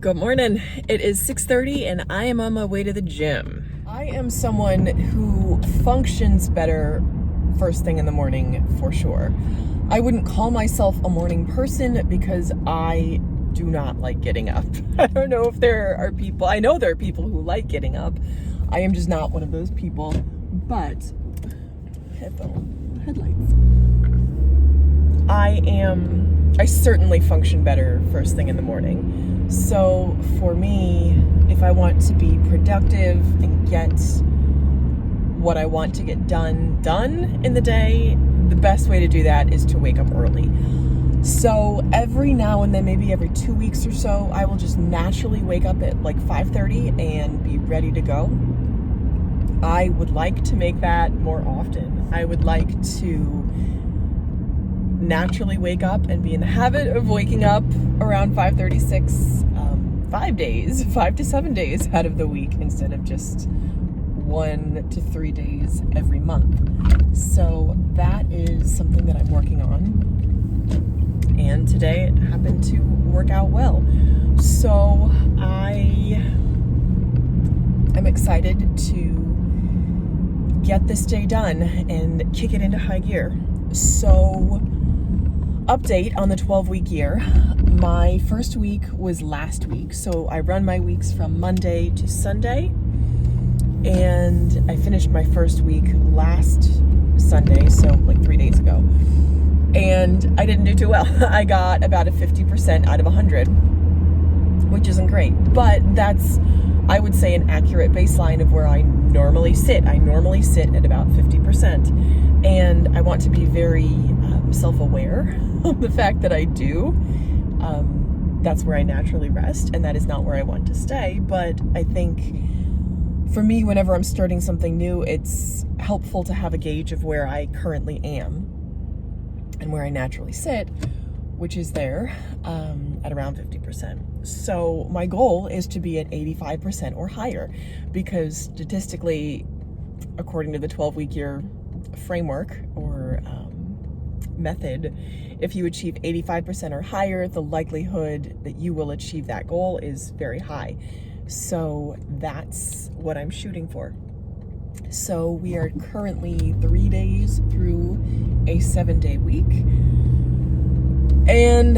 Good morning. It is 6:30 and I am on my way to the gym. I am someone who functions better first thing in the morning for sure. I wouldn't call myself a morning person because I do not like getting up. I don't know if there are people, I know there are people who like getting up. I am just not one of those people, but headlights. I certainly function better first thing in the morning. So for me, if I want to be productive and get what I want to get done in the day, the best way to do that is to wake up early. So every now and then, maybe every 2 weeks or so, I will just naturally wake up at like 5:30 and be ready to go. I would like to make that more often. I would like to naturally wake up and be in the habit of waking up around 5:36 5 to 7 days out of the week instead of just 1 to 3 days every month. So that is something that I'm working on, and today it happened to work out well. So I am excited to get this day done and kick it into high gear. So update on the 12-week year. My first week was last week. So I run my weeks from Monday to Sunday. And I finished my first week last Sunday, so like 3 days ago. And I didn't do too well. I got about a 50% out of 100, which isn't great. But that's, I would say, an accurate baseline of where I normally sit. I normally sit at about 50%. And I want to be very self-aware of the fact that I do. That's where I naturally rest, and that is not where I want to stay. But I think for me, whenever I'm starting something new, it's helpful to have a gauge of where I currently am and where I naturally sit, which is there at around 50%. So my goal is to be at 85% or higher, because statistically, according to the 12-week year framework or method, if you achieve 85% or higher, the likelihood that you will achieve that goal is very high. So that's what I'm shooting for. So we are currently 3 days through a 7-day week. And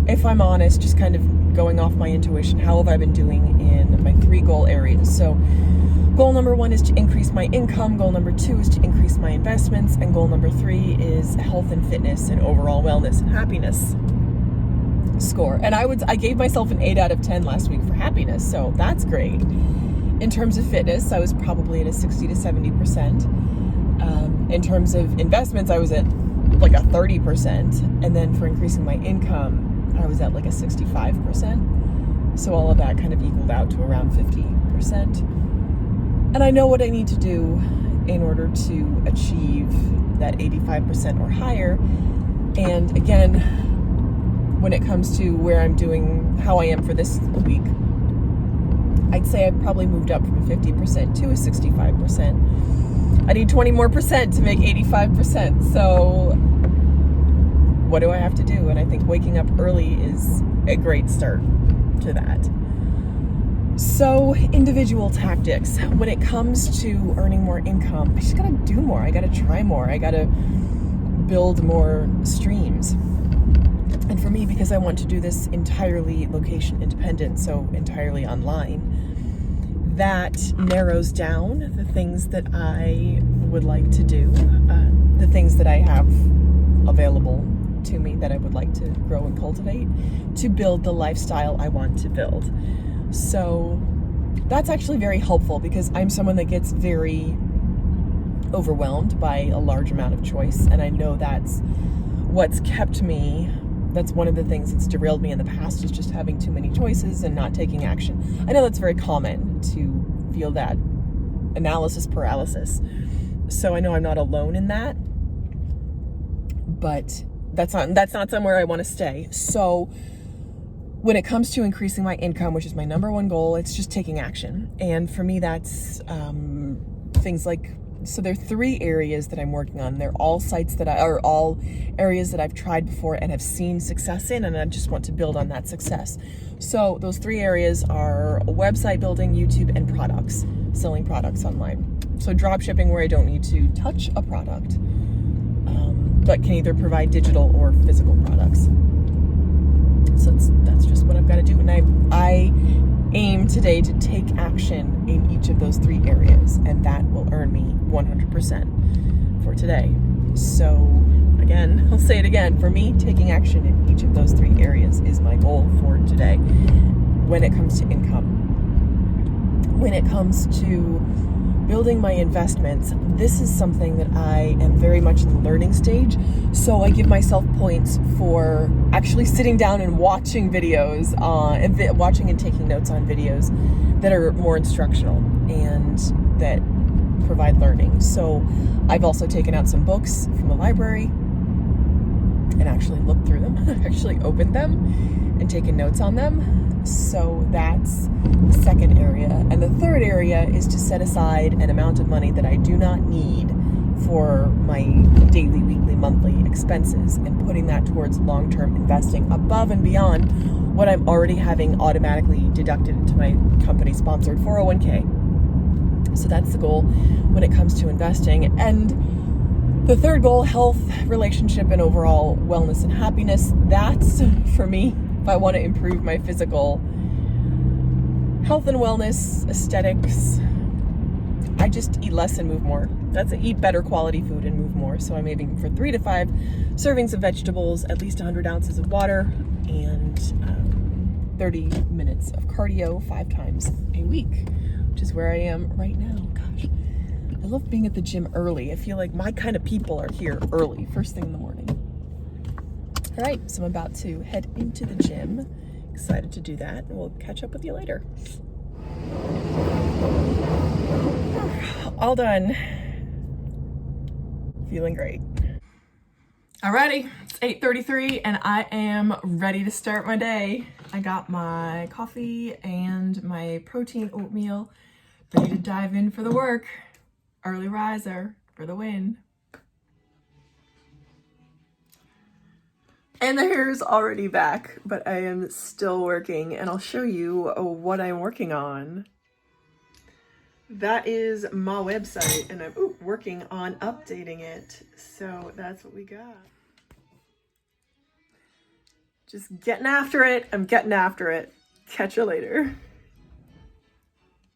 if I'm honest, just kind of going off my intuition, how have I been doing in my 3 goal areas? So goal number 1 is to increase my income. Goal number 2 is to increase my investments. And goal number 3 is health and fitness and overall wellness and happiness score. And I gave myself an 8 out of 10 last week for happiness, so that's great. In terms of fitness, I was probably at a 60 to 70%. In terms of investments, I was at like a 30%. And then for increasing my income, I was at like a 65%. So all of that kind of equaled out to around 50%. And I know what I need to do in order to achieve that 85% or higher. And again, when it comes to where I'm doing, how I am for this week, I'd say I've probably moved up from a 50% to a 65%. I need 20 more percent to make 85%. So what do I have to do? And I think waking up early is a great start to that. So individual tactics. When it comes to earning more income, I just gotta do more. I gotta try more. I gotta build more streams. And for me, because I want to do this entirely location independent, so entirely online, that narrows down the things that I would like to do, the things that I have available to me that I would like to grow and cultivate to build the lifestyle I want to build. So that's actually very helpful, because I'm someone that gets very overwhelmed by a large amount of choice. And I know that's what's kept me, that's one of the things that's derailed me in the past, is just having too many choices and not taking action. I know that's very common to feel that analysis paralysis. So I know I'm not alone in that, but that's not somewhere I want to stay. So when it comes to increasing my income, which is my number 1 goal, it's just taking action. And for me, that's things like So there are 3 areas that I'm working on. They're all sites that are all areas that I've tried before and have seen success in, and I just want to build on that success. So those 3 areas are website building, YouTube, and products, selling products online. So drop shipping, where I don't need to touch a product, but can either provide digital or physical products. So that's just what I've got to do. And I aim today to take action in each of those 3 areas, and that will earn me 100% for today. So again, I'll say it again, for me, taking action in each of those 3 areas is my goal for today. When it comes to income, when it comes to building my investments, this is something that I am very much in the learning stage. So I give myself points for actually sitting down and watching videos, watching and taking notes on videos that are more instructional and that provide learning. So I've also taken out some books from the library and actually looked through them, actually opened them and taken notes on them. So that's the second area. And the third area is to set aside an amount of money that I do not need for my daily, weekly, monthly expenses, and putting that towards long-term investing above and beyond what I'm already having automatically deducted into my company-sponsored 401k. So that's the goal when it comes to investing. And the third goal, health, relationship, and overall wellness and happiness. That's, for me, if I want to improve my physical health and wellness, aesthetics, I just eat less and move more. That's eat better quality food and move more. So I'm aiming for 3 to 5 servings of vegetables, at least 100 ounces of water, and 30 minutes of cardio 5 times a week, which is where I am right now. Gosh, I love being at the gym early. I feel like my kind of people are here early, first thing in the morning. All right, so I'm about to head into the gym. Excited to do that, and we'll catch up with you later. All done. Feeling great. Alrighty, it's 8:33 and I am ready to start my day. I got my coffee and my protein oatmeal, ready to dive in for the work. Early riser for the win. And the hair is already back, but I am still working, and I'll show you what I'm working on. That is my website, and I'm working on updating it. So that's what we got. Just getting after it. I'm getting after it. Catch you later.